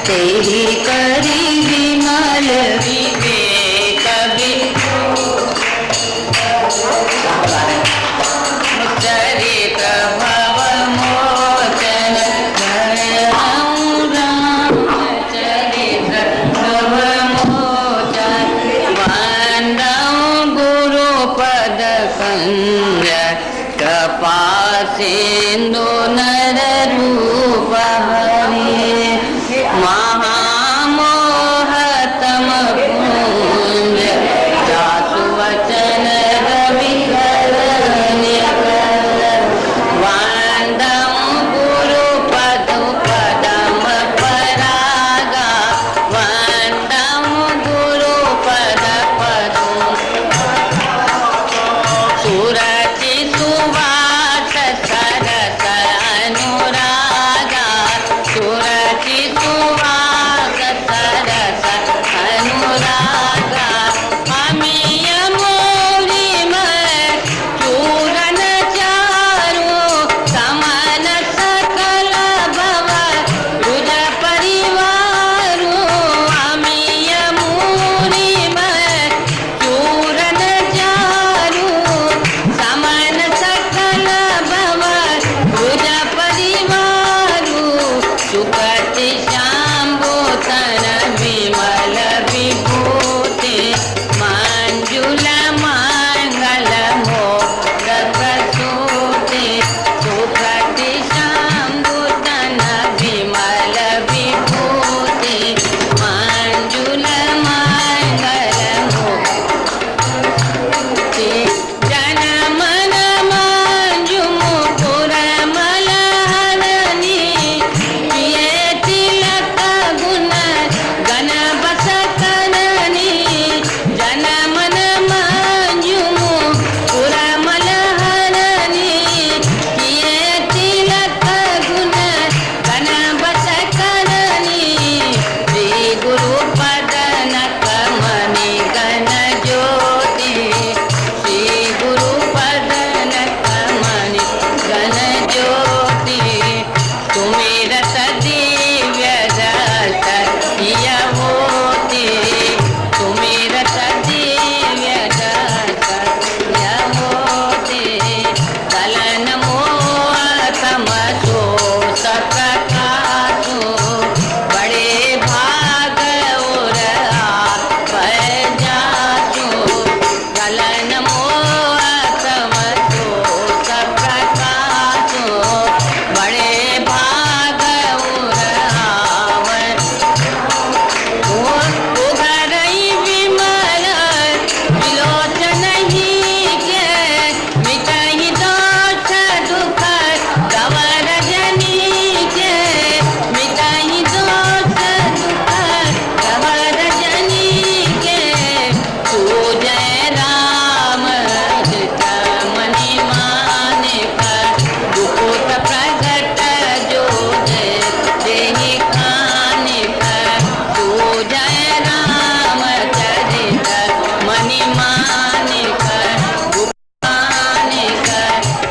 तेरी करी विमल विवेक चरित्र भव मोचन चरित्र भव मोचन वंदौ गुरुपद कंज कृपा सिंधु नर रूप हरि महामोहतम कुंज जातु वचन रवि वंदौ गुरुपद पदम परागा वंदौ गुरुपद पदम सुरचि सुवास सरस अनुरागा सुरचि सुवास सरस अनुरागा अमीय मोरी में चूरन चारु समन सकल भव रुज परिवारु अमीय मोरी में चूरन चारु समन सकल भव रुज परिवारु सुखति शाम्भूतन विमल विभूति मंजुल मंगल मोद प्रसूति सुखति शाम्भूतन विमल विभूति मंजुल मंगल मोद जन मन मंजु मुकुर मलहरनी किए तिलक गुण गण बस करनी जन मन मंजु मुकुर मलहरनी किए तिलक गुण गण बस करनी श्री गुरु पदन कमनि गण ज्योति श्री गुरु पदन कमनि गण ज्योति सुमिरत दिव्य रस यहोति सुमिरत दिव्य रस यहोति कलन मोह तमसो सप्रकाशो बड़े भाग और आप जासो कलन मोह तमसो सप्रकाशो बड़े भाग और आवन उघरई विमल विलोचन ही के मिटहि दोष दुख गवर जनी के मिटहि दोष दुख गवर जनी के तू जय राम चित मनि मानिक दुखोत प्रगट जो देहि कानिक तू जय राम चरित मनि मानिक दुखानिक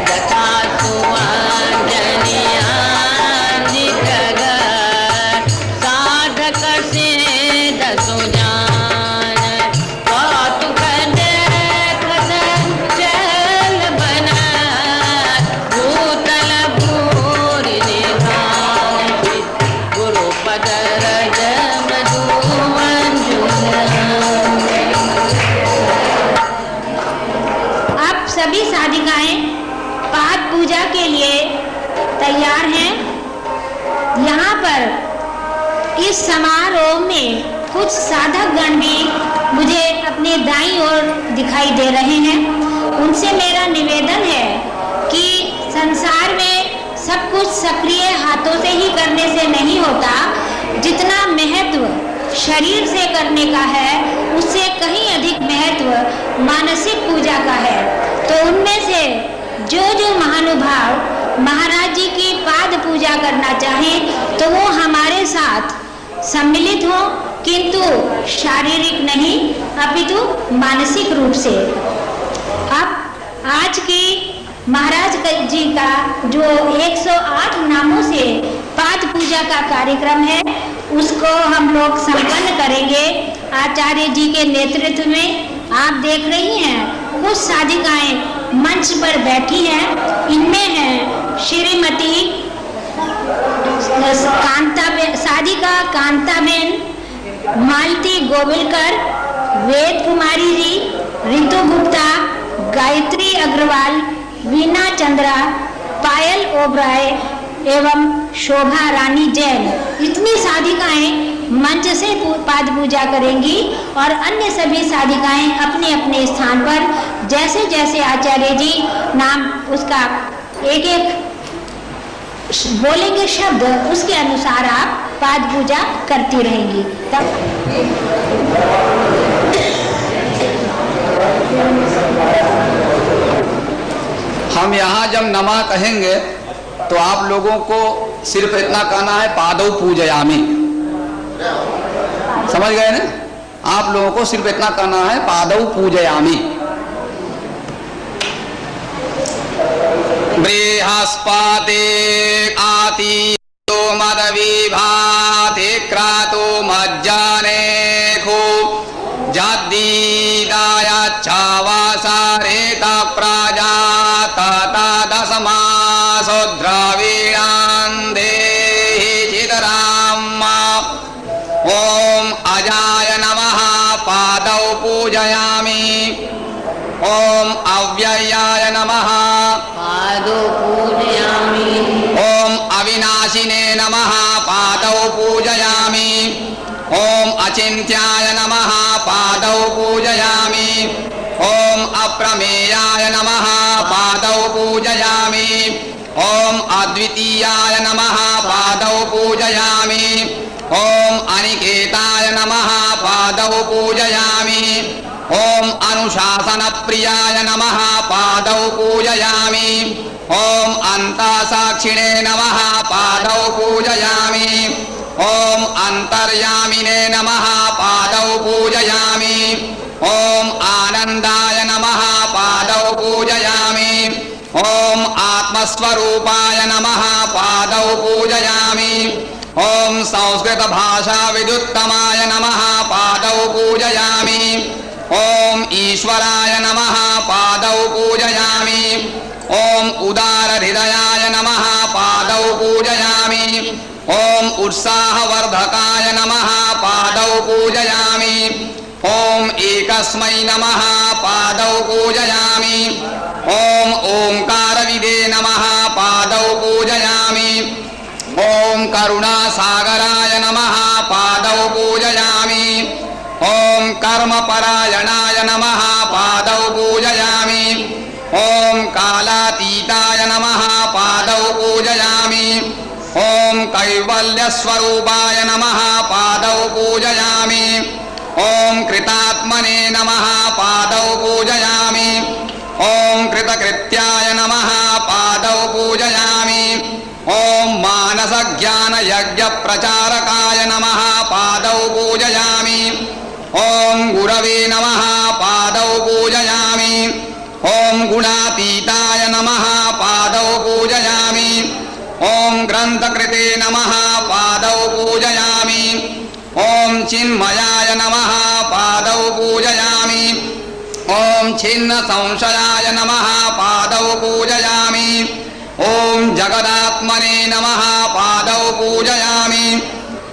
जथा सुआंजनियानिक साधक से दसो जान कौतुक देखत चल बना भूतल भूरि निधान गुरु पद रज मधु अब सभी साधिकाएं पाद पूजा के लिए तैयार हैं। यहाँ पर इस समारोह में कुछ साधक गण भी मुझे अपने दाईं ओर दिखाई दे रहे हैं। उनसे मेरा निवेदन है कि संसार में सब कुछ सक्रिय हाथों से ही करने से नहीं होता, जितना महत्व शरीर से करने का है उससे कहीं अधिक महत्व मानसिक पूजा का है। तो उनमें से जो जो महानुभाव महाराज जी की पाद पूजा करना चाहें तो वो हमारे साथ सम्मिलित हो, किंतु शारीरिक नहीं अपितु मानसिक रूप से। अब आज की महाराज जी का जो 108 नामों से पाद पूजा का कार्यक्रम है उसको हम लोग संपन्न करेंगे आचार्य जी के नेतृत्व में। आप देख रही हैं कुछ साधिकाएं मंच पर बैठी हैं। इनमें हैं श्रीमती साधिका कांताबेन, मालती गोविलकर, वेद कुमारी जी, रितु गुप्ता, गायत्री अग्रवाल, वीना चंद्रा, पायल ओबराय एवं शोभा रानी जैन। इतनी साधिकाएं मंच से पाद पूजा करेंगी और अन्य सभी साधिकाएं अपने अपने स्थान पर जैसे जैसे आचार्य जी नाम उसका एक एक बोलेंगे शब्द, उसके अनुसार आप पाद पूजा करती रहेंगी। तब हम यहाँ जब नमा कहेंगे तो आप लोगों को सिर्फ इतना कहना है पादौ पूजयामि। समझ गए ना? आप लोगों को सिर्फ इतना कहना है पादौ पूजयामि। बृहस्पति आति मदविभाति क्रतु मज्जनेखो जद्दीदाय चावसरेत प्रजातता दशमासो द्रविणान् देहि चितराम। ओम अजाय नमः पादौ पूजयामि। ओम अव्ययाय नमः पादौ पूजयामि। ओम अविनाशिने नमः पादौ पूजयामि। ओम अचिन्त्याय नमः पादौ पूजयामि। ओम अप्रमेयाय नमः पादौ पूजयामि। ओम अद्वितीयाय नमः पादौ पूजयामि। ओम अनिकेताय नमः पादौ पूजयामि। ओम अनुशासन प्रियाय नमः पादौ पूजयामि। ओम अंतसाक्षिणे नमः पादौ पूजयामि। ओम अंतर्यामिने नमः पादौ पूजयामि। ओम आनंदाय नमः पादौ पूजयामि। ओम आत्मस्वरूपाय नमः पादौ पूजयामि। ओम संस्कृत भाषा विद्युत्तमाय नमः पादौ पूजयामि। ओम ईश्वराय नमः पादौ पूजयामि। ओम उदार हृदयाय नमः पादौ पूजयामि। ओम उत्साहवर्धकाय नमः पादौ पूजयामि। ओम एकस्मै नमः पादौ पूजयामि। ओम ओंकारविदे नमः पादौ पूजयामि। ओम करुणासागराय नमः पादौ पूजयामि। ओम कर्मपरायणाय नमः पादौ पूजयामि। ओम कालातीताय नमः पादौ पूजयामि। ओम कैवल्यस्वरूपाय नमः पादौ पूजयामि। ओम कृतात्मने नमः पादौ पूजयामि। ओम कृतकृत्याय नमः पादौ पूजयामि। ओम मानसज्ञानयज्ञप्रचारकाय नमः पादौ पूजयामि। ओम गुरवे नमः पादौ पूजयामि। ओम गुणातीताय नमः पादौ पूजयामि। ओम ग्रंथकृते नमः पादौ पूजयामि। ओम चिन्मयाय नमः पादौ पूजयामि। ओम छिन्न संशयाय नमः पादौ पूजयामि। ओम जगदात्मने नमः पादौ पूजयामि।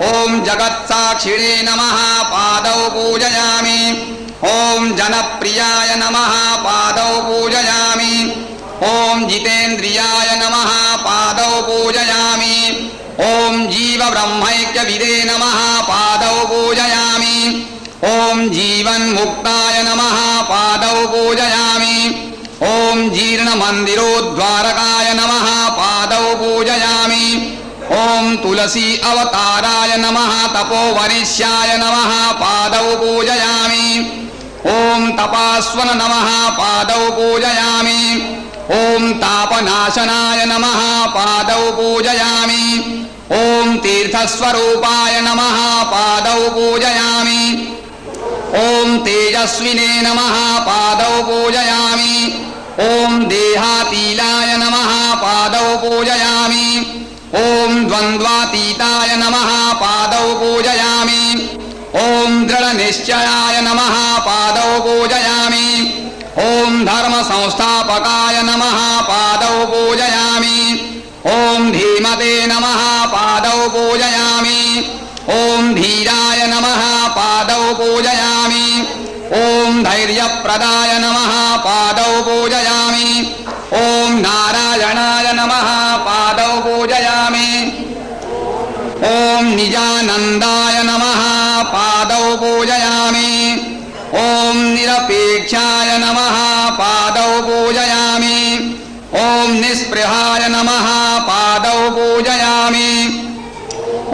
ओम जगत्साक्षिणे नमः पादौ पूजयामि। ओम जनप्रियाय नमः पादौ पूजयामि। ओम जितेन्द्रियाय नमः पादौ पूजयामि। ओम जीव ब्रह्मैक्यविदे नमः पादौ पूजयामि। ओम जीवन मुक्ताय नमः पादौ पूजयामि। ओम जीर्णमन्दिरोद्वारकाय नमः पादौ पूजयामि। ओम तुलसी अवताराय नमः तपोवनिष्याय नमः पादौ पूजयामि। ओम तपास्वन नमः पादौ पूजयामि। ओम तापनाशनाय नमः पादौ पूजयामि। ओम तीर्थस्वरूपाय नमः पादौ पूजयामि। ओम तेजस्विने नमः पादौ पूजयामि। ओम देहातीलाय नमः पादौ पूजयामि। ओम ॐ द्वन्द्वातीताय नमः पादौ पूजयामि। ॐ दृढनिश्चयाय नमः पादौ पूजयामि। ॐ धर्मसंस्थापकाय नमः पादौ पूजयामि। ॐ धीमते नमः पादौ पूजयामि। ॐ धीराय नमः पादौ पूजयामि। ॐ धैर्यप्रदाय नमः पादौ पूजयामि। ॐ नारायणाय नमः पादौ पूजयामि। ॐ निजानन्दाय नमः पादौ पूजयामि। ॐ निरपेक्षाय नमः पादौ पूजयामि। ॐ निस्पृहाय नमः पादौ पूजयामि।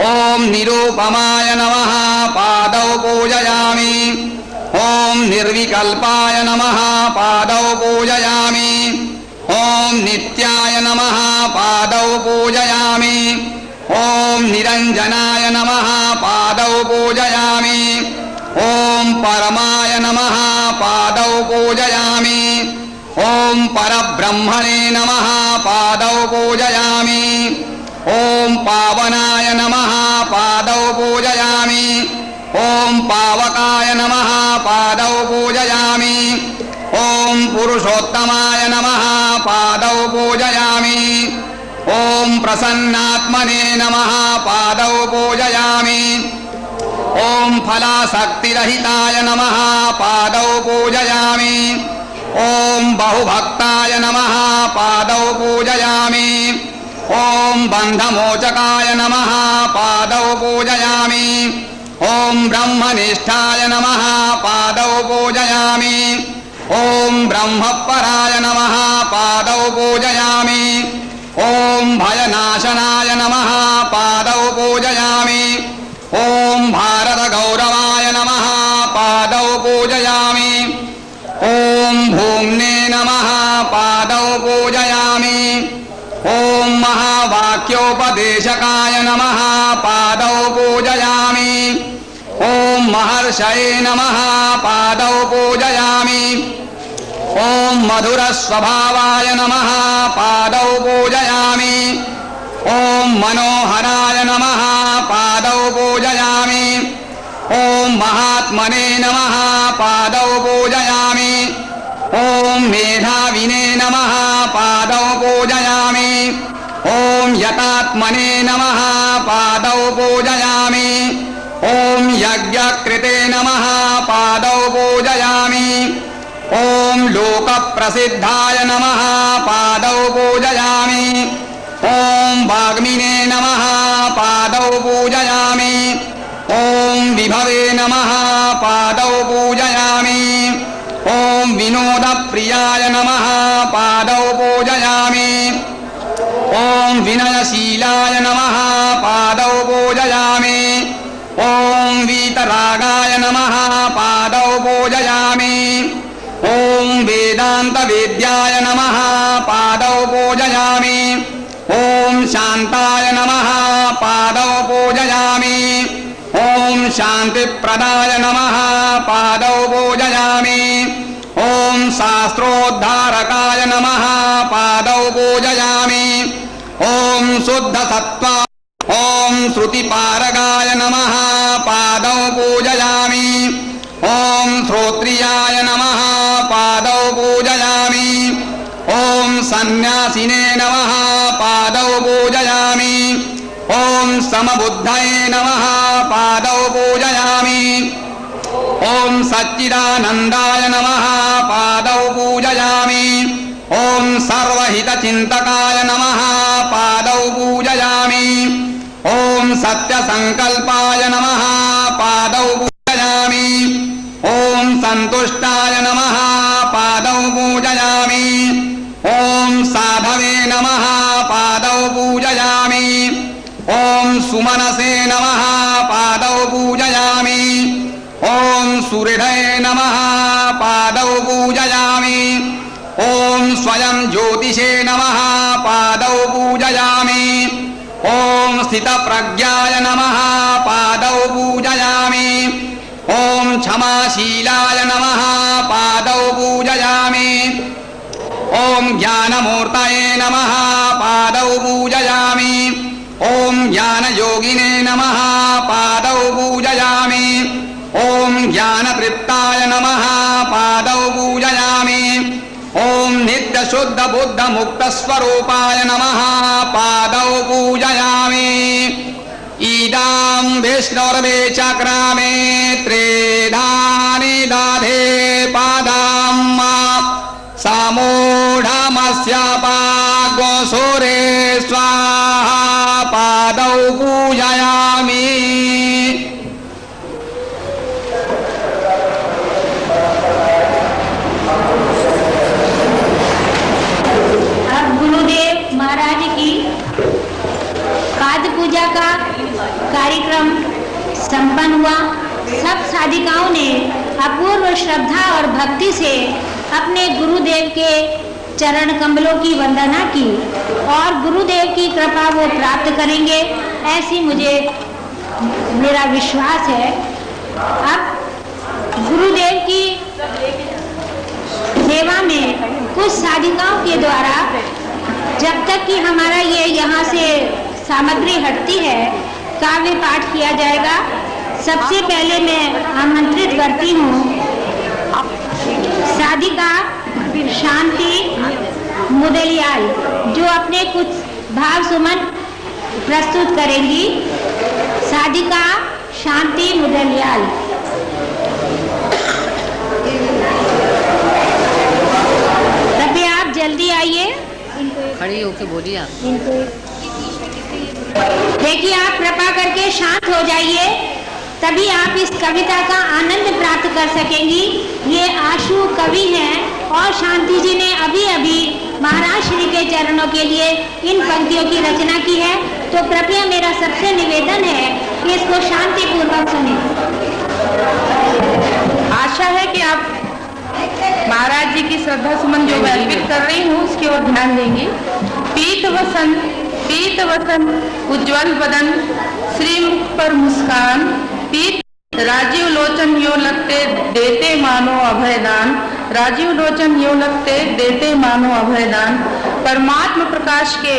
ॐ निरूपमाय नमः पादौ पूजयामि। ॐ निर्विकल्पाय नमः पादौ पूजयामि। ॐ नित्याय नमः पादौ पूजयामि। ॐ निरञ्जनाय नमः पादौ पूजयामि। ॐ परमाय नमः पादौ पूजयामि। ॐ परब्रह्मणे नमः पादौ पूजयामि। ॐ पावनाय नमः पादौ पूजयामि। ॐ पावकाय नमः पादौ पूजयामि। ॐ पुरुषोत्तमाय नमः पादौ पूजयामि। ॐ प्रसन्नात्मने नमः पादौ पूजयामि। ॐ फलासक्तिरहिताय नमः पादौ पूजयामि। ॐ बहुभक्ताय नमः पादौ पूजयामि। ॐ बन्धमोचकाय नमः पादौ पूजयामि। ॐ ब्रह्मनिष्ठाय नमः पादौ पूजयामि। ॐ ब्रह्मपराय नमः पादौ पूजयामि। ॐ भयनाशनाय नमः पादौ पूजयामि। ॐ भारतगौरवाय नमः पादौ पूजयामि। ॐ भूम्ने नमः पादौ पूजयामि। ॐ महावाक्योपदेशकाय नमः पादौ पूजयामि। ॐ महर्षये नमः पादौ पूजयामि। ॐ मधुरस्वभावाय नमः पादौ पूजयामि। ॐ मनोहराय नमः पादौ पूजयामि। ॐ महात्मने नमः पादौ पूजयामि। ॐ मेधाविने नमः पादौ पूजयामि। ॐ यतात्मने नमः पादौ पूजयामि। ॐ यज्ञकृते नमः पादौ पूजयामि। ॐ लोकप्रसिद्धाय नमः पादौ पूजयामि। ॐ वाग्मिने नमः पादौ पूजयामि। ॐ विभवे नमः पादौ पूजयामि। ॐ विनोदप्रियाय नमः पादौ पूजयामि। ॐ विनयशीलाय नमः पादौ पूजयामि। ॐ वीतरागाय नमः पादौ पूजयामि। ॐ वेदान्तवेद्याय नमः पादौ पूजयामि। ॐ शान्ताय नमः पादौ पूजयामि। ॐ शान्तिप्रदाय नमः पादौ पूजयामि। ॐ शास्त्रोद्धारकाय नमः पादौ पूजयामि। ॐ शुद्धसत्त्वा ॐ श्रुतिपारगाय नमः पादौ पूजयामि। ॐ श्रोत्रियाय नमः पादौ पूजयामि। ॐ सन्न्यासिने नमः पादौ पूजयामि। ॐ समबुद्धये नमः पादौ पूजयामि। ॐ सच्चिदानन्दाय नमः पादौ पूजयामि। ॐ सर्वहितचिन्तकाय नमः पादौ पूजयामि। ॐ सत्यसङ्कल्पाय नमः पादौ पूजयामि। ॐ सन्तुष्टाय नमः पादौ पूजयामि। ॐ साधवे नमः पादौ पूजयामि। ॐ सुमनसे नमः पादौ पूजयामि। ॐ सुहृदये नमः पादौ पूजयामि। ॐ स्वयं ज्योतिषे नमः पादौ पूजयामि। ॐ स्थितप्रज्ञाय नमः पादौ पूजयामि। ॐ क्षमाशीलाय नमः पादौ पूजयामि। ॐ ज्ञानमूर्तये नमः पादौ पूजयामि। ॐ योगिने नमः पादौ पूजयामि। ओम ज्ञानतृप्ताय नमः पादौ पूजयामि। ओम नित्य शुद्ध बुद्ध मुक्त स्वरूपाय नमः पादौ पूजयामि। ईदां विष्णुर्वे चक्रामे त्रिधानि दधे पादां समूढमस्य पाग्वसुरे स्वाहा पादौ पूजयामि। अब गुरुदेव महाराज की पाद पूजा का कार्यक्रम संपन्न हुआ। सब साधिकाओं ने अपूर्व श्रद्धा और भक्ति से अपने गुरुदेव के चरण कमलों की वंदना की और गुरुदेव की कृपा वो प्राप्त करेंगे, ऐसी मुझे मेरा विश्वास है। अब गुरुदेव की सेवा में कुछ साधिकाओं के द्वारा जब तक कि हमारा ये यहाँ से सामग्री हटती है काव्य पाठ किया जाएगा। सबसे पहले मैं आमंत्रित करती हूँ साधिका शांति मुदलियाल जो अपने कुछ भाव सुमन प्रस्तुत करेंगी। साधिका शांति मुदलियाल। कृपया आप जल्दी आइए। खड़ी होके बोलिए आप। देखिए आप कृपा करके शांत हो जाइए, तभी आप इस कविता का आनंद प्राप्त कर सकेंगी। ये आशु कवि हैं और शांति जी ने अभी अभी महाराज श्री के चरणों के लिए इन पंक्तियों की रचना की है, तो कृपया मेरा सबसे निवेदन है कि इसको शांतिपूर्वक सुनें। आशा है कि आप महाराज जी की श्रद्धा सुमन जो मैं अर्पित कर रही हूँ उसकी ओर ध्यान देंगी। पीत वसन उज्ज्वल बदन श्री मुख पर मुस्कान, पीत राजीव लोचन यो लगते देते मानो अभयदान, राजीव लोचन यो लगते देते मानो अभयदान। परमात्म प्रकाश के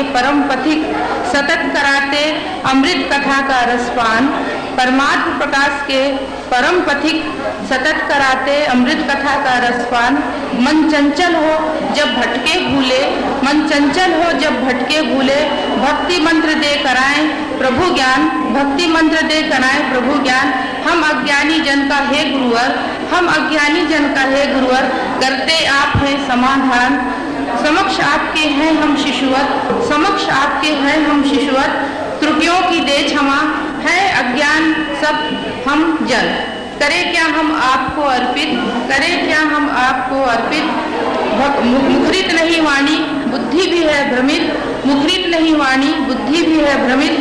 परम पथिक सतत कराते अमृत कथा का रसपान, परमात्म प्रकाश के परम पथिक सतत कराते अमृत कथा का रसपान। मन चंचल हो जब भटके भूले, मन चंचल हो जब भटके भूले, भक्ति मंत्र दे कराएं प्रभु ज्ञान, भक्ति मंत्र दे कराएं प्रभु ज्ञान। हम अज्ञानी जन का हे गुरुवर, हम अज्ञानी जन का हे गुरुवर, करते आप हैं समाधान। समक्ष आपके हैं हम शिशुवत, समक्ष आपके हैं हम शिशुवत, त्रुटियों की दे क्षमा, है अज्ञान सब हम जन। करें क्या हम आपको अर्पित, करें क्या हम आपको अर्पित। मुखरित नहीं वाणी बुद्धि भी है भ्रमित, मुखरित नहीं वाणी बुद्धि भी है भ्रमित।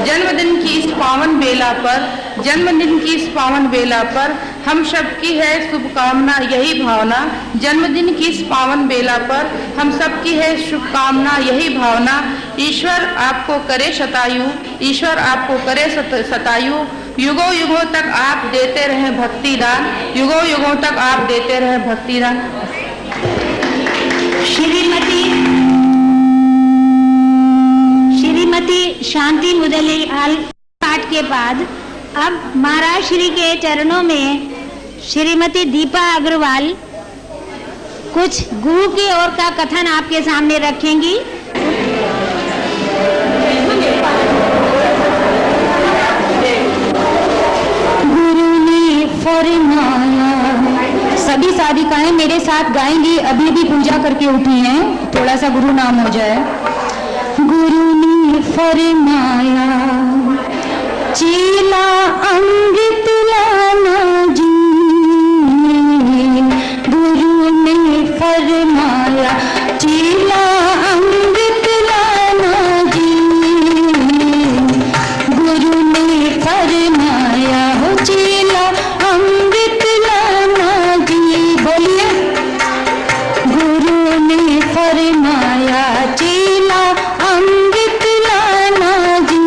जन्मदिन की इस पावन बेला पर, जन्मदिन की इस पावन बेला पर हम सबकी है शुभकामना यही भावना। जन्मदिन की इस पावन बेला पर हम सबकी है शुभकामना यही भावना। ईश्वर आपको करे शतायु, ईश्वर आपको करे शतायु। युगों युगों तक आप देते रहे भक्ति दान, युगों युगों तक आप देते रहे भक्ति दान। श्रीमती शांति मुदलियाल पाठ के बाद अब महाराज श्री के चरणों में श्रीमती दीपा अग्रवाल कुछ गुरु की ओर का कथन आपके सामने रखेंगी। गुरु ने फरमाया, सभी साधिकाएं मेरे साथ गाएंगी, अभी भी पूजा करके उठी हैं, थोड़ा सा गुरु नाम हो जाए। गुरु ने फरमाया चीला अमृत लाना जी, गुरु ने फरमाया चीला अमृत लाना जी, गुरु ने फरमाया हो चीला अमृत लाना जी। बोलिए, गुरु ने फरमाया चीला अमृत लाना जी।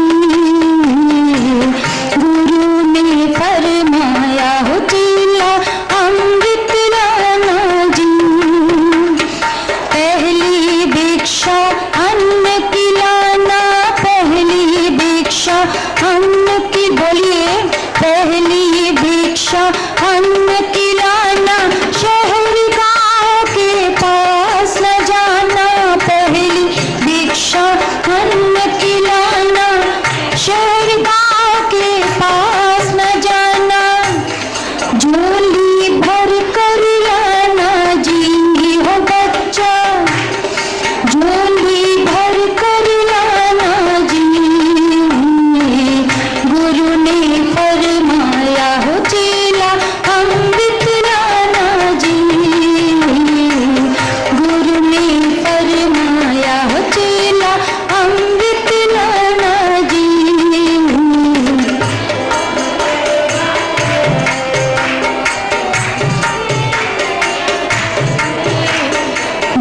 अन्न की, बोलिए, पहली भिक्षा अन्न की लाना, शहर गाँव के पास न जाना। पहली भिक्षा अन्न की लाना, शहर गाँव के पास न जाना। झोली भर कर लाना जी हो बच्चा, झोली भर कर लाना जी। गुरु ने फरमाया हो चेला अमृत लाना जी। गुरु ने फरमाया हो चेला अमृत लाना जी।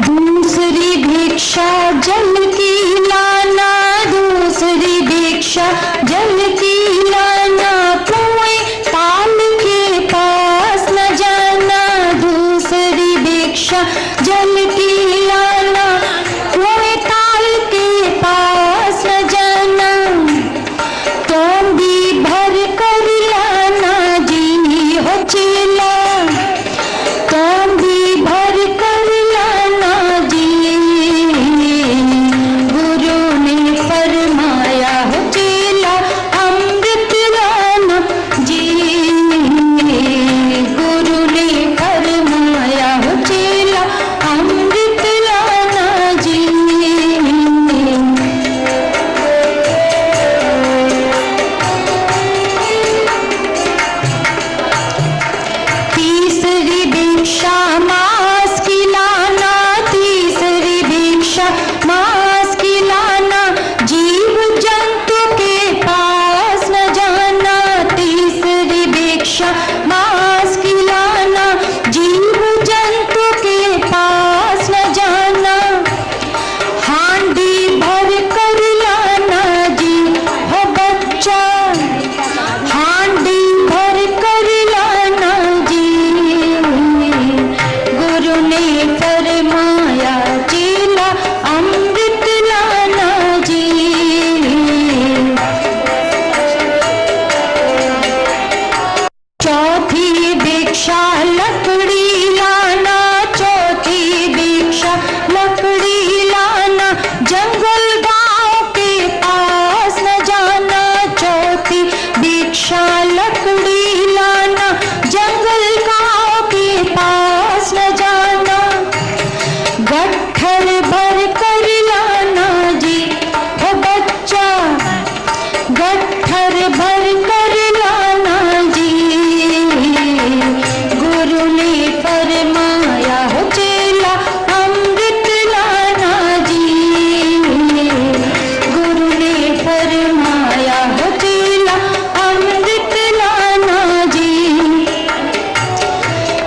दूसरी भिक्षा जल की लाना, दूसरी भिक्षा जल की लाना, कुएं ताल के पास न जाना। दूसरी भिक्षा जल की लाना, कुएं ताल के पास न जाना। तोंबी भर कर लाना जी हो चेला, तोंबी भर कर लाना जी। गुरु ने फरमाया हो चेला अमृत लाना जी। गुरु ने फरमाया हो चेला अमृत लाना जी। तीसरी भिक्षा मांस की लाना, तीसरी भिक्षा मांस की लाना, जीव जंतु के पास न जाना। तीसरी भिक्षा मांस की लाना, जीव जंतु के पास न जाना। हांडी भर कर लाना जी हो बच्चा, हांडी भर कर लाना जी। गुरु ने फरमाया चेला अमृत लाना जी। चौथी भिक्षा लकड़ी लाना, चौथी भिक्षा लकड़ी लाना, जंगल गांव के पास न जाना। चौथी भिक्षा लकड़ी लाना, जंगल गांव के पास न जाना। गट्ठर भर कर लाना जी हो बच्चा, गट्ठर भर कर लाना जी। गुरु ने फरमाया हो चेला अमृत लाना जी। गुरु ने फरमाया हो चेला अमृत लाना जी।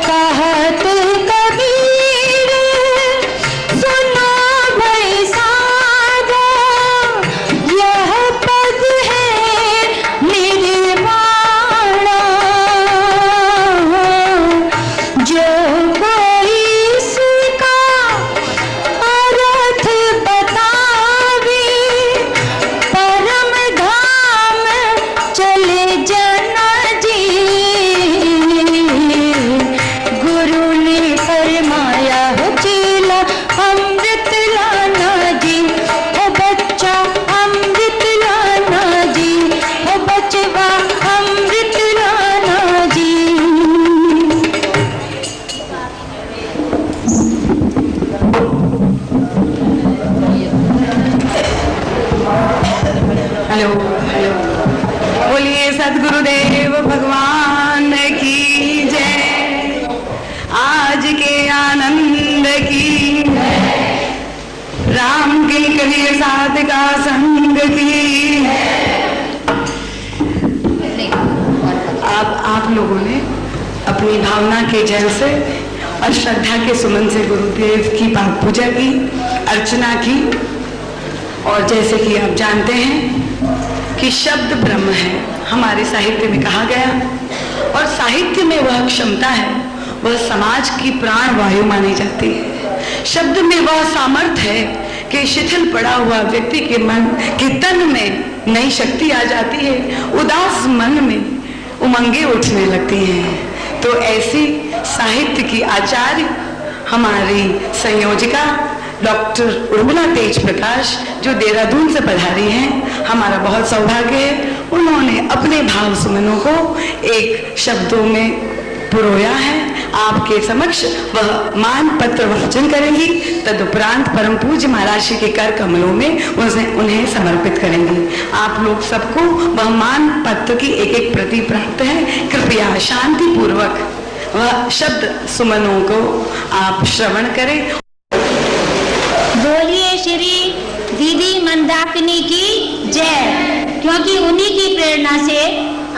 कहत कबीर सुनो भाई साधो, यह पद है निर्वाणा। जो कोई इसका अर्थ बतावे, परम धाम चले जाना जी। गुरु ने फरमाया हो चेला अमृत लाना जी। ओ बच्चा अमृत लाना जी, ओ बचवा अमृत लाना जी। हेलो हेलो, बोलिए सद्गुरुदेव भगवान की जय। आज के आनंद की, राम के कबीर साथ का संग की। आप लोगों ने अपनी भावना के जल से और श्रद्धा के सुमन से गुरुदेव की पाक पूजा की, अर्चना की। और जैसे कि आप जानते हैं कि शब्द ब्रह्म है, हमारे साहित्य में कहा गया, और साहित्य में वह क्षमता है, वह समाज की प्राण वायु मानी जाती है। शब्द में वह सामर्थ्य है कि शिथिल पड़ा हुआ व्यक्ति के मन के तन में नई शक्ति आ जाती है, उदास मन में उमंगे उठने लगती हैं। तो ऐसी साहित्य की आचार्य हमारी संयोजिका डॉक्टर उर्मिला तेज प्रकाश, जो देहरादून से पधारी हैं, हमारा बहुत सौभाग्य है। उन्होंने अपने भाव सुमनों को एक शब्दों में पुरोया है। आपके समक्ष वह मान पत्र वाचन करेंगी, तदुपरांत परम पूज्य महाराज श्री के कर कमलों में उन्हें समर्पित करेंगी। आप लोग सबको वह मान पत्र की एक एक प्रति प्राप्त है। कृपया शांति पूर्वक वह शब्द सुमनों को आप श्रवण करें। बोलिए श्री दीदी मंदाकिनी की जय। क्योंकि उन्हीं की प्रेरणा से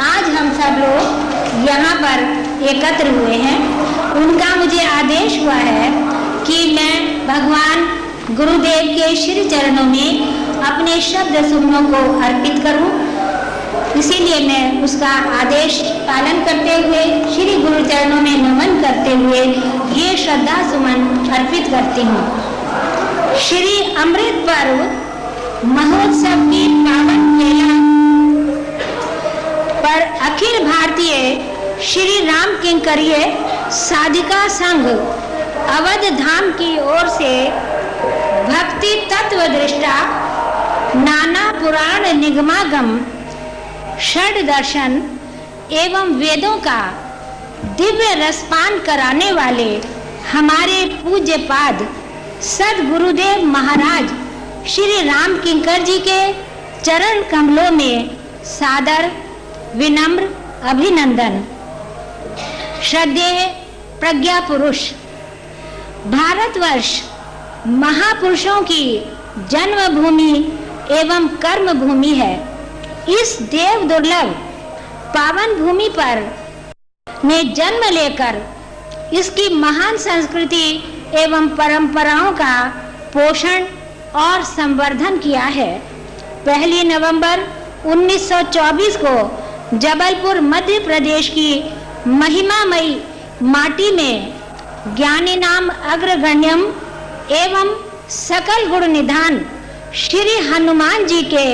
आज हम सब लोग यहाँ पर एकत्र हुए हैं। उनका मुझे आदेश हुआ है कि मैं भगवान गुरुदेव के श्री चरणों में अपने शब्द सुमनों को अर्पित करूं। इसीलिए मैं उसका आदेश पालन करते हुए श्री गुरु चरणों में नमन करते हुए ये श्रद्धा सुमन अर्पित करती हूँ। श्री अमृत पर्व महोत्सव की पावन बेला पर अखिल भारतीय श्री राम किंकरीय साधिका संघ अवध धाम की ओर से भक्ति तत्व दृष्टा नाना पुराण निगमागम षड दर्शन एवं वेदों का दिव्य रसपान कराने वाले हमारे पूज्य पाद सद्गुरुदेव महाराज श्री राम किंकर जी के चरण कमलों में सादर विनम्र अभिनंदन। श्रद्धेय प्रज्ञा पुरुष, भारतवर्ष महापुरुषों की जन्मभूमि एवं कर्म भूमि है। इस देव दुर्लभ पावन भूमि पर ने जन्म लेकर इसकी महान संस्कृति एवं परंपराओं का पोषण और संवर्धन किया है। 1 नवंबर 1924 को जबलपुर मध्य प्रदेश की महिमामयी माटी में ज्ञानी नाम अग्रगण्यम एवं सकल गुण निधान श्री हनुमान जी के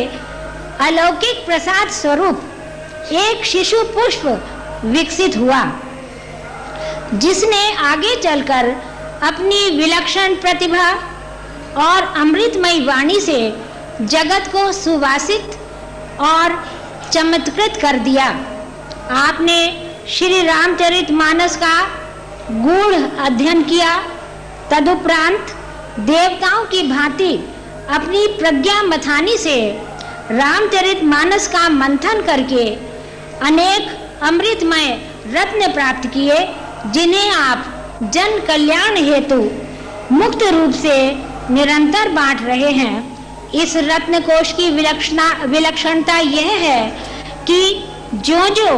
अलौकिक प्रसाद स्वरूप एक शिशु पुष्प विकसित हुआ, जिसने आगे चलकर अपनी विलक्षण प्रतिभा और अमृतमयी वाणी से जगत को सुवासित और चमत्कृत कर दिया। आपने श्री रामचरितमानस का गूढ़ अध्ययन किया, तदुपरांत देवताओं की भांति अपनी प्रज्ञा मथानी से रामचरितमानस का मंथन करके अनेक अमृतमय रत्न प्राप्त किए, जिन्हें आप जन कल्याण हेतु मुक्त रूप से निरंतर बांट रहे हैं। इस रत्न कोश की विलक्षणता यह है कि जो जो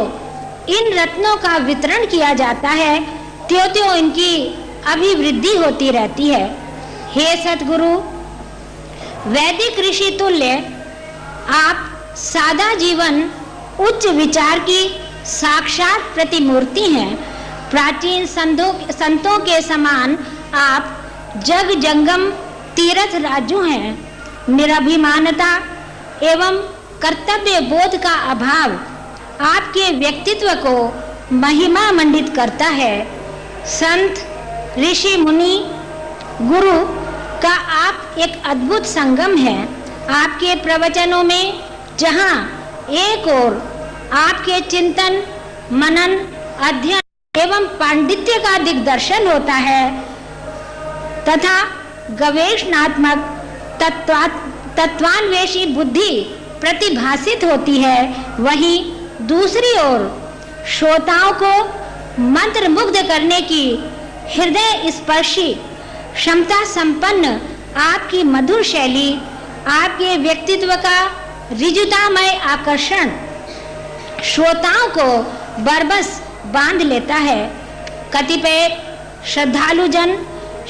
इन रत्नों का वितरण किया जाता है, त्यों इनकी अभिवृद्धि होती रहती है। हे सतगुरु, वैदिक ऋषि तुल्य आप सादा जीवन उच्च विचार की साक्षात प्रतिमूर्ति हैं। प्राचीन संतों के समान आप जग जंगम तीर्थ राजू हैं। निराभिमानता एवं कर्तव्य बोध का अभाव आपके व्यक्तित्व को महिमा मंडित करता है। संत, ऋषि, मुनि, गुरु का आप एक अद्भुत संगम है। आपके प्रवचनों में जहाँ एक ओर आपके चिंतन, मनन, अध्ययन एवं पांडित्य का दिग्दर्शन होता है तथा गवेषणात्मक तत्वान्वेषी बुद्धि प्रतिभासित होती है, वहीं दूसरी ओर श्रोताओं को मंत्रमुग्ध करने की हृदय स्पर्शी क्षमता संपन्न आपकी मधुर शैली, आपके व्यक्तित्व का ऋजुतामय आकर्षण श्रोताओं को बरबस बांध लेता है। कतिपय श्रद्धालु जन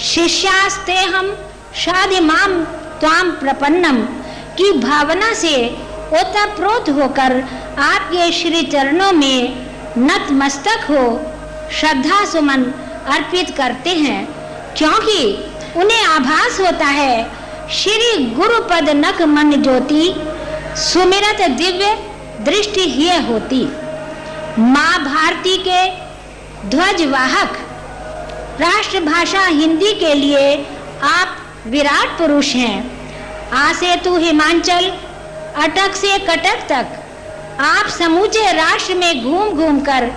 शिष्यास्ते हम शादिमाम त्वाम प्रपन्नम की भावना से ओतप्रोत होकर आपके श्री चरणों में नतमस्तक हो श्रद्धा सुमन अर्पित करते हैं, क्योंकि उन्हें आभास होता है श्री गुरुपद नख मन ज्योति सुमिरत दिव्य दृष्टि ही होती। माँ भारती के ध्वजवाहक राष्ट्रभाषा हिंदी के लिए आप विराट पुरुष हैं। आ से तू हिमाचल, अटक से कटक तक आप समूचे राष्ट्र में घूम घूम कर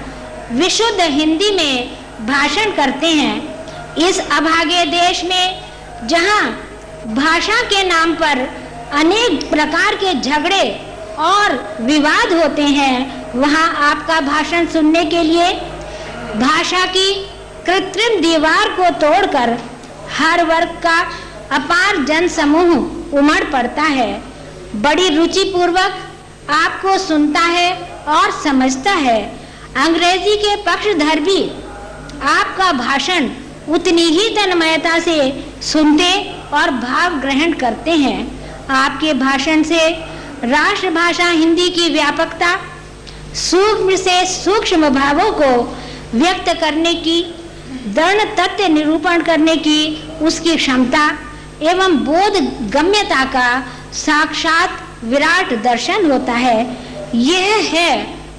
विशुद्ध हिंदी में भाषण करते हैं। इस अभागे देश में जहां भाषा के नाम पर अनेक प्रकार के झगड़े और विवाद होते हैं, वहां आपका भाषण सुनने के लिए भाषा की कृत्रिम दीवार को तोड़कर हर वर्ग का अपार जन समूह उमड़ पड़ता है। बड़ी रुचि पूर्वक आपको सुनता है और समझता है। अंग्रेजी के पक्षधर भी आपका भाषण उतनी ही तन्मयता से सुनते और भाव ग्रहण करते हैं। आपके भाषण से राष्ट्रभाषा हिंदी की व्यापकता, सूक्ष्म से सूक्ष्म भावों को व्यक्त करने की, दृढ़ तथ्य निरूपण करने की उसकी क्षमता एवं बोध गम्यता का साक्षात विराट दर्शन होता है। यह है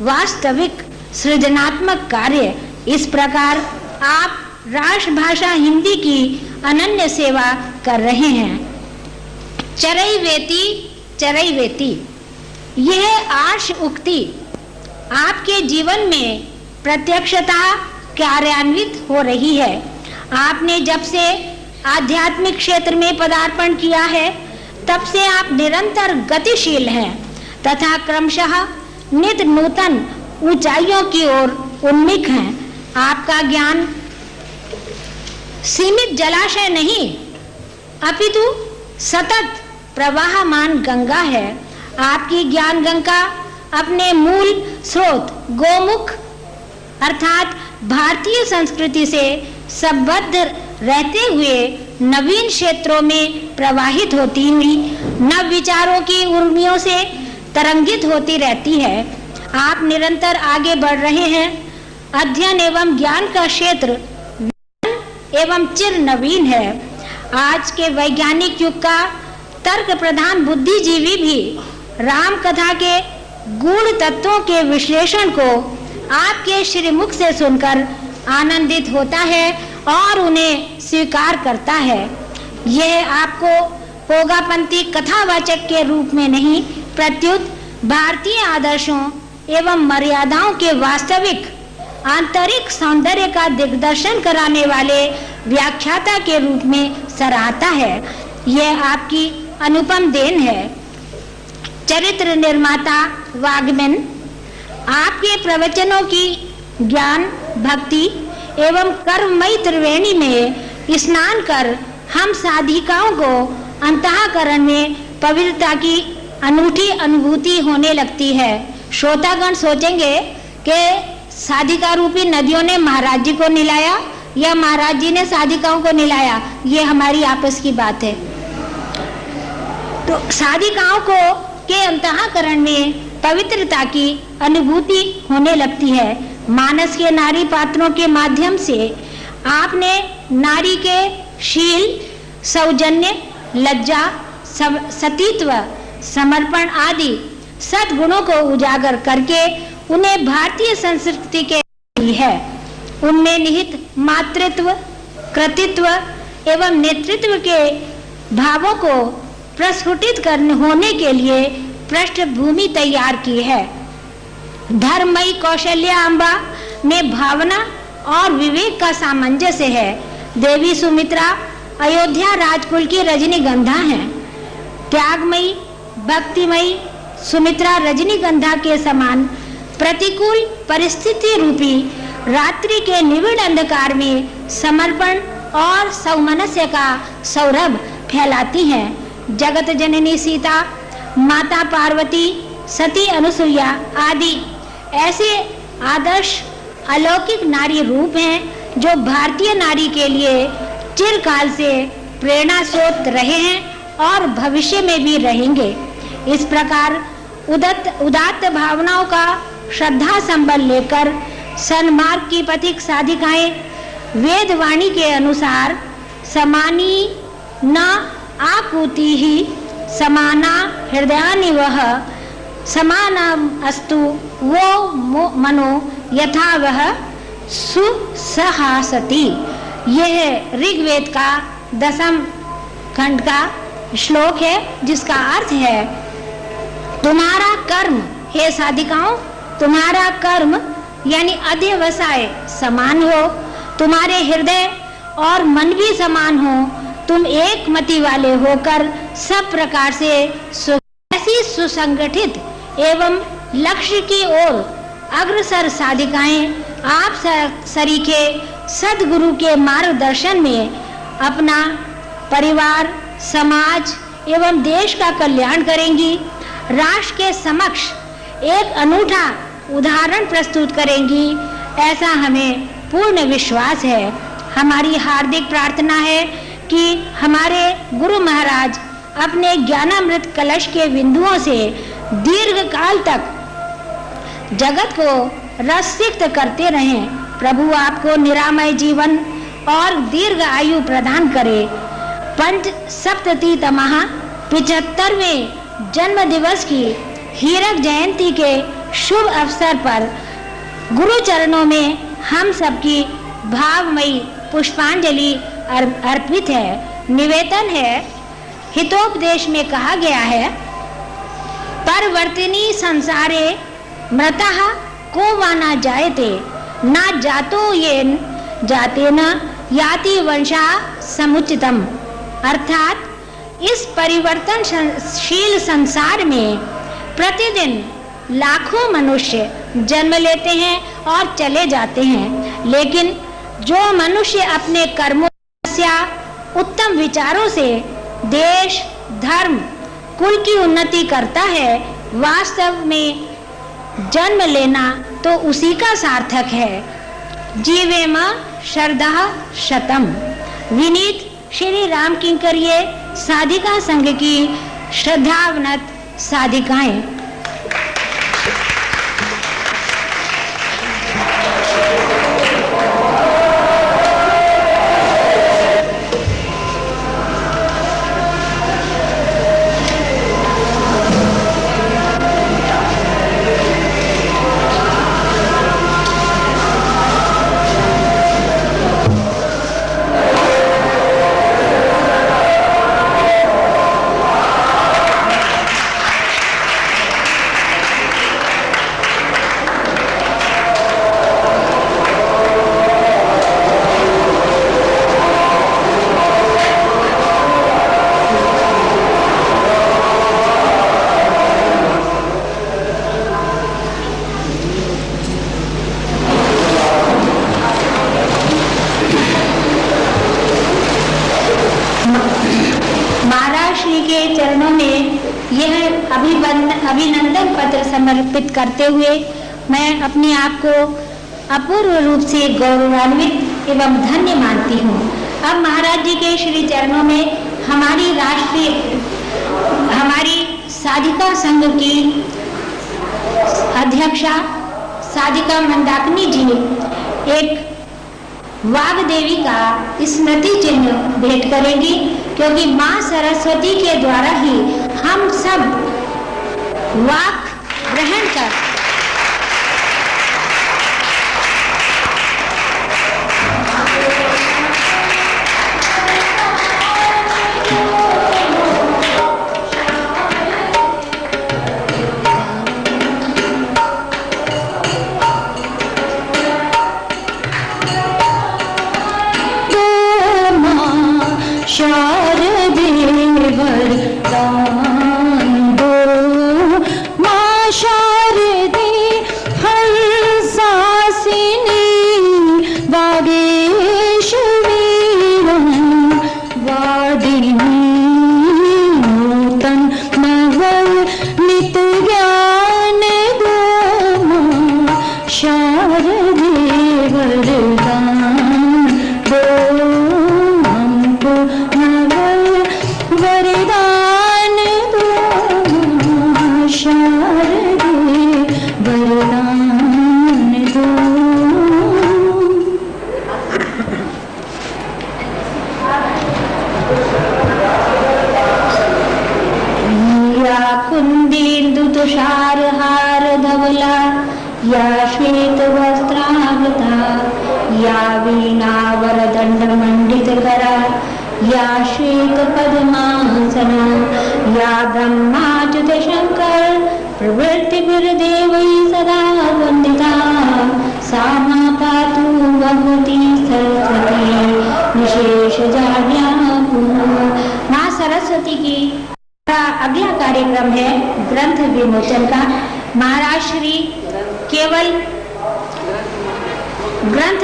वास्तविक सृजनात्मक कार्य। इस प्रकार आप राष्ट्रभाषा हिंदी की अनन्य सेवा कर रहे हैं। चरैवेति चरैवेति, यह आर्ष उक्ति आपके जीवन में प्रत्यक्षतः कार्यान्वित हो रही है। आपने जब से आध्यात्मिक क्षेत्र में पदार्पण किया है, तब से आप निरंतर गतिशील हैं तथा क्रमशः नित नूतन ऊंचाइयों की ओर उन्मुख हैं। आपका ज्ञान सीमित जलाशय नहीं, अपितु सतत प्रवाहमान गंगा है। आपकी ज्ञान गंगा अपने मूल स्रोत गोमुख अर्थात भारतीय संस्कृति से संबद्ध रहते हुए नवीन क्षेत्रों में प्रवाहित होती हुई नव विचारों की उर्मियों से तरंगित होती रहती है। आप निरंतर आगे बढ़ रहे हैं। अध्ययन एवं ज्ञान का क्षेत्र एवं चिर नवीन है। आज के वैज्ञानिक युग का तर्क प्रधान बुद्धिजीवी भी राम कथा के गूढ़ तत्वों के विश्लेषण को आपके श्रीमुख से सुनकर आनंदित होता है और उन्हें स्वीकार करता है। यह आपको पोगापंथी कथावाचक के रूप में नहीं, प्रत्युत भारतीय आदर्शों एवं मर्यादाओं के वास्तविक आंतरिक सौंदर्य का दिग्दर्शन कराने वाले व्याख्याता के रूप में सराहता है। यह आपकी अनुपम देन है। चरित्र निर्माता वाग्मन, आपके प्रवचनों की ज्ञान, भक्ति एवं कर्ममयी त्रिवेणी में स्नान कर हम साधिकाओं को अंतःकरण में पवित्रता की अनूठी अनुभूति होने लगती है। श्रोतागण सोचेंगे कि साधिका रूपी नदियों ने महाराज जी को निलाया या महाराज जी ने साधिकाओं को निलाया। ये हमारी आपस की बात है। तो साधिकाओं को के अंतःकरण में पवित्रता की अनुभूति होने लगती है। मानस के नारी पात्रों के माध्यम से आपने नारी के शील, सौजन्य, लज्जा, सतीत्व, समर्पण आदि सद्गुणों को उजागर करके उन्हें भारतीय संस्कृति के दी है। उनमें निहित मातृत्व, कृतित्व एवं नेतृत्व के भावों को प्रस्फुटित करने होने के लिए पृष्ठभूमि तैयार की है। धर्ममयी कौशल्याम्बा में भावना और विवेक का सामंजस्य है। देवी सुमित्रा अयोध्या राजकुल की रजनीगंधा हैं। त्यागमयी, भक्तिमयी सुमित्रा रजनीगंधा के समान प्रतिकूल परिस्थिति रूपी रात्रि के निविड़ अंधकार में समर्पण और सौमनस्य का सौरभ फैलाती हैं। जगत जननी सीता, माता पार्वती, सती अनुसुईया आदि ऐसे आदर्श अलौकिक नारी रूप हैं जो भारतीय नारी के लिए चिरकाल से प्रेरणा स्रोत रहे हैं और भविष्य में भी रहेंगे। इस प्रकार उदात्त भावनाओं का श्रद्धा संबल लेकर सन्मार्ग की पथिक साधिकाएं वेदवाणी के अनुसार समानी न आकुति ही समाना हृदयानिवह समानम अस्तु वो मनो यथा वह सुसहासति। यह ऋग्वेद का 10वें खंड का श्लोक है, जिसका अर्थ है तुम्हारा कर्म हे साधिकाओं, तुम्हारा कर्म यानी अध्यवसाय समान हो, तुम्हारे हृदय और मन भी समान हो, तुम एक मति वाले होकर सब प्रकार से ऐसी सुसंगठित एवं लक्ष्य की ओर अग्रसर साधिकाएं आप सरीखे सदगुरु के मार्गदर्शन में अपना परिवार, समाज एवं देश का कल्याण करेंगी, राष्ट्र के समक्ष एक अनूठा उदाहरण प्रस्तुत करेंगी, ऐसा हमें पूर्ण विश्वास है। हमारी हार्दिक प्रार्थना है कि हमारे गुरु महाराज अपने ज्ञानामृत कलश के बिंदुओं से दीर्घ काल तक जगत को रसिक्त करते रहें। प्रभु आपको निरामय जीवन और दीर्घ आयु प्रदान करे। पंच सप्तति तमः 75वें जन्म दिवस की हीरक जयंती के शुभ अवसर पर गुरु चरणों में हम सबकी भावमयी पुष्पांजलि अर्पित है। निवेदन है, हितोपदेश में कहा गया है, परवर्तिनी संसारे मृतः को वाना जायते ना जातो ये जाते न याति वंशा समुचितम। अर्थात इस परिवर्तनशील संसार में प्रतिदिन लाखों मनुष्य जन्म लेते हैं और चले जाते हैं, लेकिन जो मनुष्य अपने कर्मों या उत्तम विचारों से देश, धर्म, कुल की उन्नति करता है, वास्तव में जन्म लेना तो उसी का सार्थक है। जीवेम श्रद्धा शतम। विनीत श्री राम किंकरिये साधिका संघ की श्रद्धावनत साधिकाएं। अभिनंदन पत्र समर्पित करते हुए मैं अपने आप को अपूर्व रूप से गौरवान्वित एवं धन्य मानती हूँ। अब महाराज जी के श्री चरणों में हमारी साधिका संघ की अध्यक्षा साधिका मंदाकिनी जी एक वाग्देवी का स्मृति चिन्ह भेंट करेंगी, क्योंकि माँ सरस्वती के द्वारा ही हम सब वाक ग्रहण कर वरदान दो हमको या श्वेतवस्त्रावृता या वीणावरदण्डमण्डितकरा या श्वेतपद्मासना या ब्रह्माच्युतशङ्कर प्रवृत्तिभिर्देवैः सदा वन्दिता सा मा पातु भगवती सरस्वती निशेषजाड्यां। माँ सरस्वती की अगला कार्यक्रम है ग्रंथ विमोचन का। महाराज श्री केवल ग्रंथ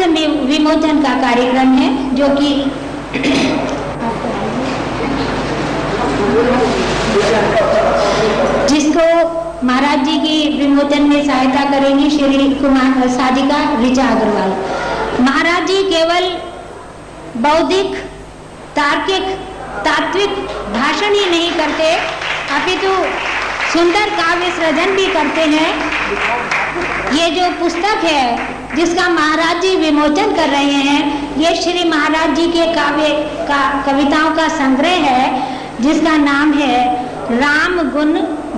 विमोचन का कार्यक्रम है जो कि जिसको महाराज जी की विमोचन में सहायता करेंगी श्री कुमार साधिका ऋचा अग्रवाल। महाराज जी केवल बौद्धिक तार्किक तात्विक भाषण ही नहीं करते अपितु सुंदर काव्य सृजन भी करते हैं। ये जो पुस्तक है जिसका महाराज जी विमोचन कर रहे हैं ये श्री महाराज जी के काव्य का कविताओं का संग्रह है जिसका नाम है राम गुण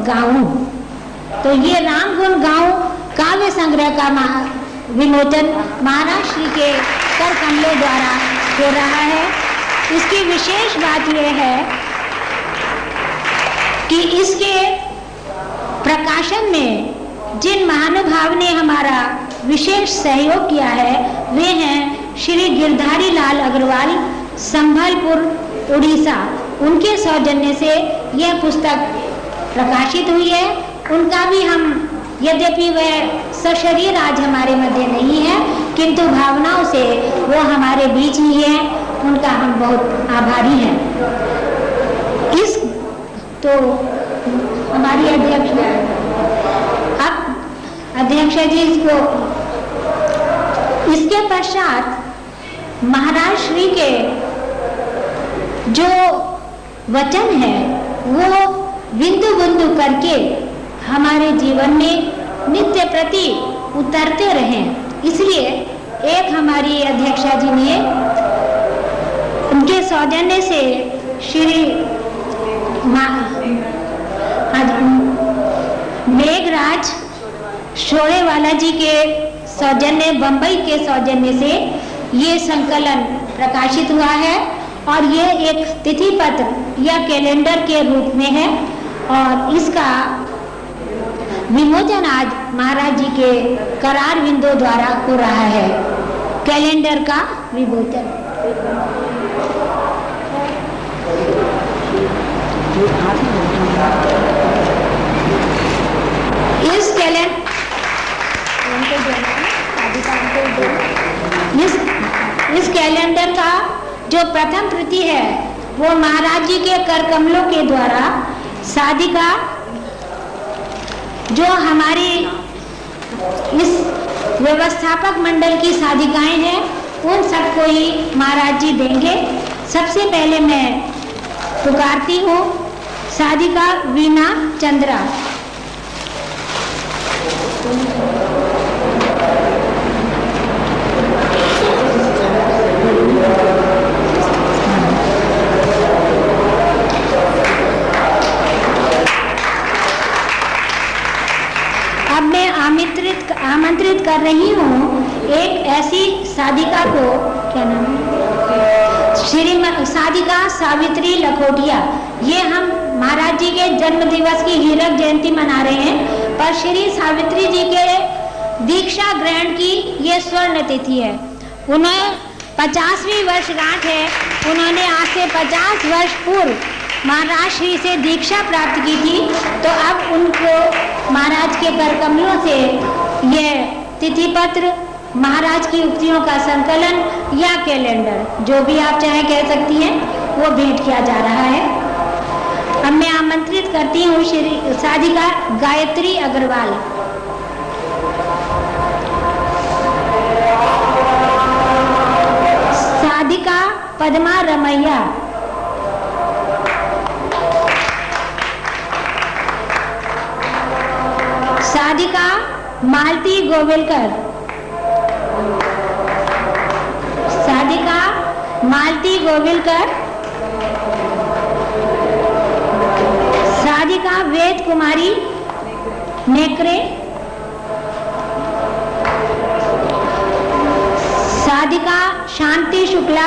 गाऊं। तो ये राम गुण गाऊं काव्य संग्रह का विमोचन महाराज श्री के कर कमलों द्वारा हो रहा है। इसकी विशेष बात यह है कि इसके प्रकाशन में जिन महानुभाव ने हमारा विशेष सहयोग किया है वे हैं श्री गिरधारी लाल अग्रवाल संभलपुर उड़ीसा। उनके सौजन्य से यह पुस्तक प्रकाशित हुई है। उनका भी हम यद्यपि वह सशरीर आज हमारे मध्य नहीं है किंतु भावनाओं से वो हमारे बीच ही है। उनका हम बहुत आभारी हैं। इस तो हमारी अध्यक्ष अब अध्यक्ष जी इसको इसके पश्चात महाराज श्री के जो वचन है वो बिंदु बिंदु करके हमारे जीवन में नित्य प्रति उतरते रहें। इसलिए एक हमारी अध्यक्षा जी ने उनके सौजन्य से श्री मेघराज शोरेवाला जी के सौजन्य बंबई के सौजन्य से ये संकलन प्रकाशित हुआ है और ये एक तिथि पत्र या कैलेंडर के रूप में है और इसका विमोचन आज महाराज जी के करार बिंदु द्वारा हो रहा है। कैलेंडर का विमोचन इस कैलेंडर का जो प्रथम प्रति है वो महाराज जी के कर कमलों के द्वारा साधिका जो हमारी इस व्यवस्थापक मंडल की साधिकाएं हैं उन सबको ही महाराज जी देंगे। सबसे पहले मैं पुकारती हूँ साधिका वीणा चंद्रा। अब मैं आमंत्रित कर रही हूँ एक ऐसी साधिका को, क्या नाम है, श्री साधिका सावित्री लखोटिया। ये हम महाराज जी के जन्म दिवस की हीरक जयंती मना रहे हैं पर श्री सावित्री जी के दीक्षा ग्रहण की ये स्वर्ण तिथि है। उन्हें 50वीं वर्षगांठ है। उन्होंने आज से 50 वर्ष पूर्व महाराज श्री से दीक्षा प्राप्त की थी तो अब उनको महाराज के कर कमलों से ये तिथि पत्र महाराज की उक्तियों का संकलन या कैलेंडर जो भी आप चाहे कह सकती हैं वो भेंट किया जा रहा है। अब मैं आमंत्रित करती हूँ श्री साधिका गायत्री अग्रवाल। साधिका पद्मा रमैया। साधिका मालती गोविलकर। साधिका मालती गोविलकर। साधिका वेद कुमारी नेकरे। साधिका शांति शुक्ला,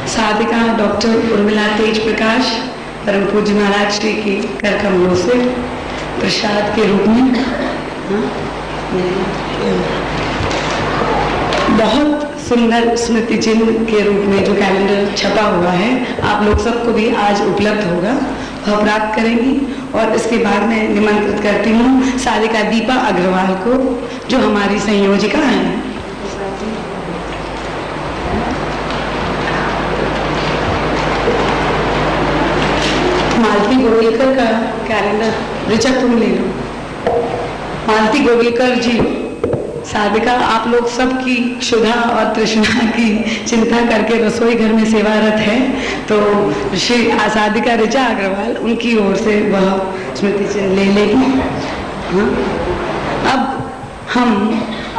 साधिका डॉक्टर उर्मिला तेज प्रकाश परम पूज्य महाराज श्री के कर कमलों से प्रसाद के रूप में बहुत सुंदर स्मृति चिन्ह के रूप में जो कैलेंडर छपा हुआ है, आप लोग सबको भी आज उपलब्ध होगा, वह प्राप्त करेंगी। और इसके बाद मैं निमंत्रित करती हूँ साधिका दीपा अग्रवाल को, जो हमारी संयोजिका हैं। मालती गोविलकर का कैलेंडर ऋचा तुम ले लो। मालती गोविलकर जी, साधिका आप लोग सबकी क्षुधा और तृष्णा की चिंता करके रसोई घर में सेवारत है, तो श्री साधिका ऋचा अग्रवाल उनकी ओर से वह स्मृति चिन्ह ले लेगी। हाँ, अब हम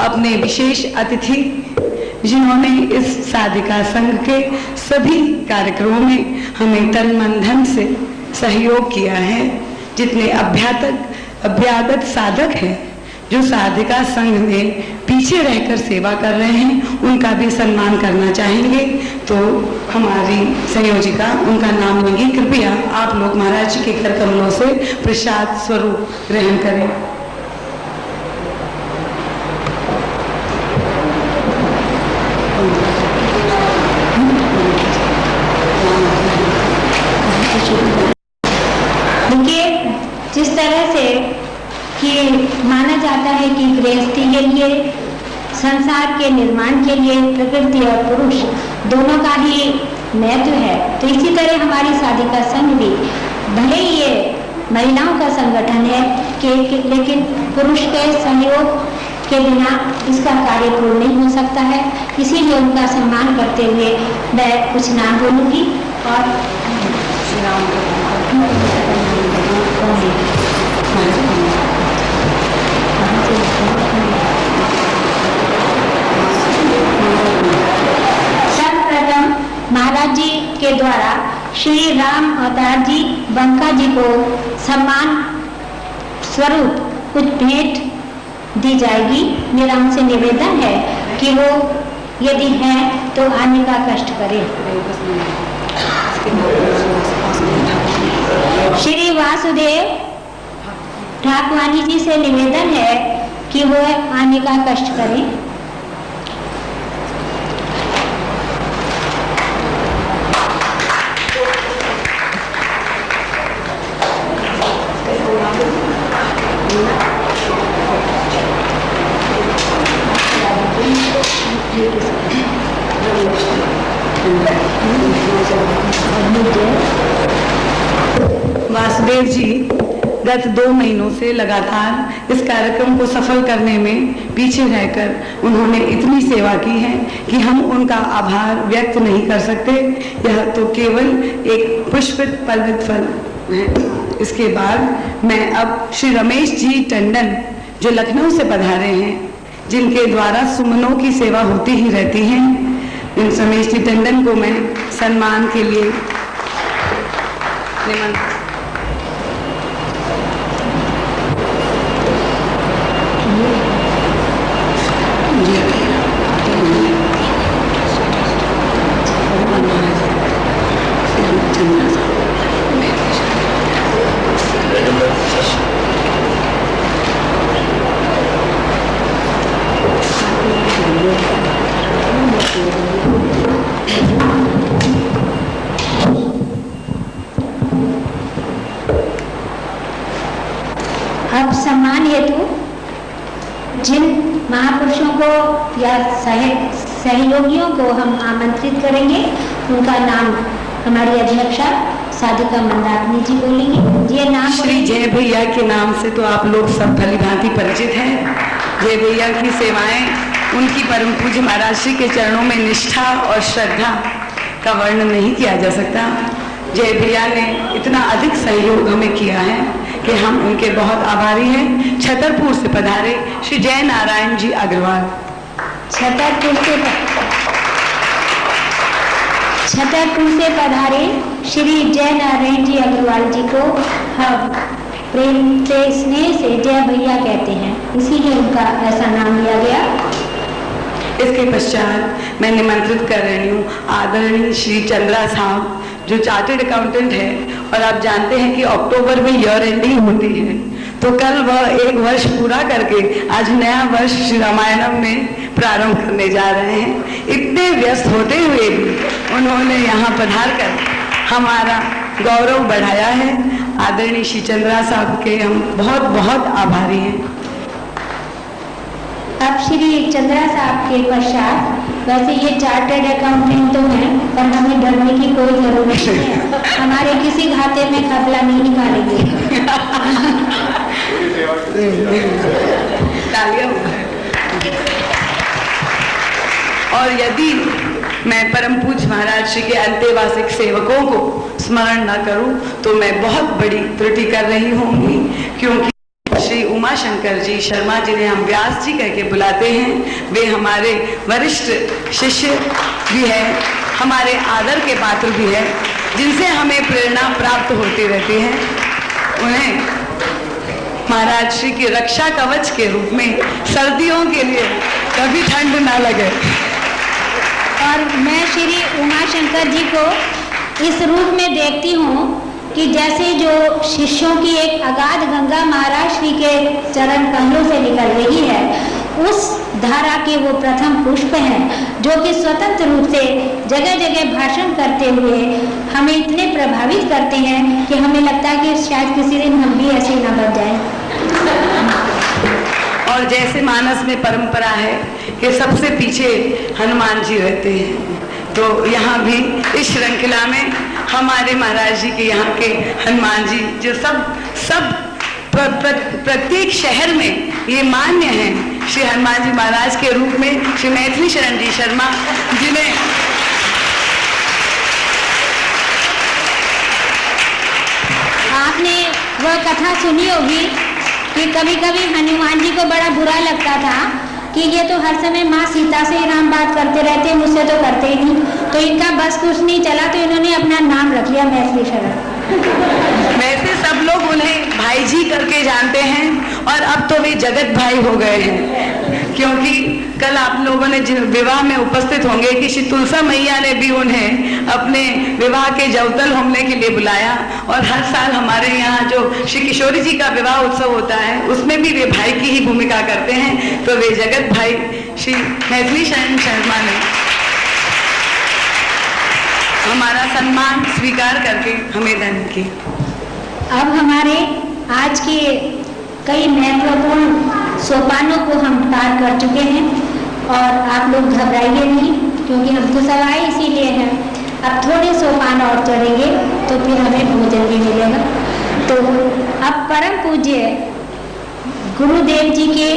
अपने विशेष अतिथि, जिन्होंने इस साधिका संघ के सभी कार्यक्रमों में हमें तन मन धन से सहयोग किया है, जितने अभ्यागत साधक हैं जो साधिका संघ में पीछे रहकर सेवा कर रहे हैं, उनका भी सम्मान करना चाहेंगे। तो हमारी संयोजिका उनका नाम लेंगी। कृपया आप लोग महाराज जी के कर कमलों से प्रसाद स्वरूप ग्रहण करें। देखिए, जिस तरह से कि माना जाता है कि गृहस्थी के लिए, संसार के निर्माण के लिए प्रकृति और पुरुष दोनों का ही महत्व है, तो इसी तरह हमारी साधिका संघ भी, भले ही ये महिलाओं का संगठन है लेकिन पुरुष के सहयोग के बिना इसका कार्य पूर्ण नहीं हो सकता है। इसीलिए उनका सम्मान करते हुए मैं कुछ नाम बोलूँगी। और सर्वप्रथम महाराज जी के द्वारा श्री राम अवतार जी बंका जी को सम्मान स्वरूप कुछ भेंट दी जाएगी। मेरा उनसे निवेदन है कि वो यदि है तो आने का कष्ट करें। श्री वासुदेव ठाकुरानी जी से निवेदन है कि वो आने का कष्ट करें। वासुदेव जी गत 2 महीनों से लगातार इस कार्यक्रम को सफल करने में पीछे रहकर उन्होंने इतनी सेवा की है कि हम उनका आभार व्यक्त नहीं कर सकते। यह तो केवल एक पुष्पित पल्वित फल है। इसके बाद मैं अब श्री रमेश जी टंडन, जो लखनऊ से पधारे हैं, जिनके द्वारा सुमनों की सेवा होती ही रहती है, इन रमेश जी टंडन को मैं सम्मान के लिए निमंत्रित। अब सम्मान हेतु जिन महापुरुषों को या सहयोगियों को हम आमंत्रित करेंगे, उनका नाम हमारी अध्यक्षा साधिका मंदाकिनी जी बोलेंगी। ये नाम श्री जय भैया के नाम से तो आप लोग सब भली भांति परिचित हैं। जय भैया की सेवाएं, उनकी परम पूज्य महाराज श्री के चरणों में निष्ठा और श्रद्धा का वर्णन नहीं किया जा सकता। जय भैया ने इतना अधिक सहयोग हमें किया है कि हम उनके बहुत आभारी हैं। छतरपुर से पधारे श्री जय नारायण जी अग्रवाल। छतरपुर से पधारे श्री जय नारायण जी अग्रवाल जी को हम प्रेम से स्नेह से जय भैया कहते हैं, इसीलिए उनका ऐसा नाम लिया गया। इसके पश्चात मैं निमंत्रित कर रही हूँ आदरणीय श्री चंद्रा साहब, जो चार्टर्ड अकाउंटेंट है, और आप जानते हैं कि अक्टूबर में ईयर एंडिंग होती है, तो कल वह 1 वर्ष पूरा करके आज नया वर्ष श्री रामायणम में प्रारंभ करने जा रहे हैं। इतने व्यस्त होते हुए भी उन्होंने यहाँ पधार कर हमारा गौरव बढ़ाया है। आदरणीय श्री चंद्रा साहब के हम बहुत बहुत आभारी हैं। अब श्री चंद्रा साहब के पश्चात, वैसे ये चार्टर्ड अकाउंटेंट तो हैं, पर हमें डरने की कोई जरूरत नहीं है, हमारे किसी घाटे में खपला नहीं निकालेंगे। और यदि मैं परम पूज्य महाराज श्री के अंतेवासिक सेवकों को स्मरण न करूं तो मैं बहुत बड़ी त्रुटि कर रही होंगी, क्योंकि श्री उमा शंकर जी शर्मा, जिन्हें हम व्यास जी कह के बुलाते हैं, वे हमारे वरिष्ठ शिष्य भी हैं, हमारे आदर के पात्र भी हैं, जिनसे हमें प्रेरणा प्राप्त होती रहती है। उन्हें महाराज श्री की रक्षा कवच के रूप में सर्दियों के लिए कभी ठंड ना लगे। और मैं श्री उमा शंकर जी को इस रूप में देखती हूँ कि जैसे जो शिष्यों की एक अगाध गंगा महाराज श्री के चरण कमलों से निकल रही है, उस धारा के वो प्रथम पुष्प हैं, जो कि स्वतंत्र रूप से जगह जगह भाषण करते हुए हमें इतने प्रभावित करते हैं कि हमें लगता है कि शायद किसी दिन हम भी ऐसे ही ना बन जाए। और जैसे मानस में परंपरा है कि सबसे पीछे हनुमान जी रहते हैं, तो यहाँ भी इस श्रृंखला में हमारे महाराज जी के यहाँ के हनुमान जी, जो सब प्रत्येक शहर में ये मान्य हैं, श्री हनुमान जी महाराज के रूप में श्री मैथिली शरण जी शर्मा, जिन्हें आपने वह कथा सुनी होगी कि कभी कभी हनुमान जी को बड़ा बुरा लगता था कि ये तो हर समय माँ सीता से ही राम बात करते रहते, मुझसे तो करते ही नहीं, तो इनका बस कुछ नहीं चला, तो इन्होंने अपना नाम रख लिया मैथिली शरण। वैसे सब लोग उन्हें भाई जी करके जानते हैं, और अब तो वे जगत भाई हो गए हैं, क्योंकि कल आप लोगों ने विवाह में उपस्थित होंगे कि श्री तुलसा मैया ने भी उन्हें अपने विवाह के जवतल होने के लिए बुलाया, और हर साल हमारे यहाँ जो श्री किशोरी जी का विवाह उत्सव होता है, उसमें भी वे भाई की ही भूमिका करते हैं। तो वे जगत भाई श्री मैथिली शरण शर्मा ने हमारा सम्मान स्वीकार करके हमें धन्य किया। अब हमारे आज के कई महत्वपूर्ण सोपानों को हम पार कर चुके हैं, और आप लोग घबराइए नहीं, क्योंकि हम तो सब आए इसीलिए हैं। अब थोड़े सोपान और चढ़ेंगे तो फिर हमें भोजन भी मिलेगा। तो अब परम पूज्य गुरुदेव जी के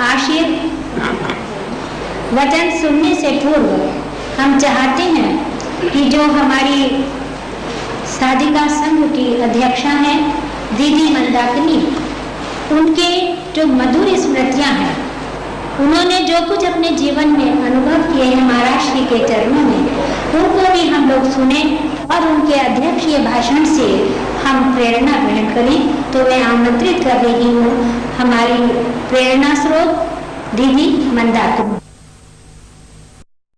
आशीर्वाद वचन सुनने से पूर्व हम चाहते हैं कि जो हमारी साधिका संघ की अध्यक्षा हैं दीदी मंदाकिनी, उनके जो मधुर स्मृतियां हैं, उन्होंने जो कुछ अपने जीवन में अनुभव किए हैं महाराज श्री के चरणों में, उनको भी हम लोग सुने और उनके अध्यक्षीय भाषण से हम प्रेरणा ग्रहण करें। तो मैं आमंत्रित कर रही हूँ हमारी प्रेरणा स्रोत दीदी मंदाकिनी।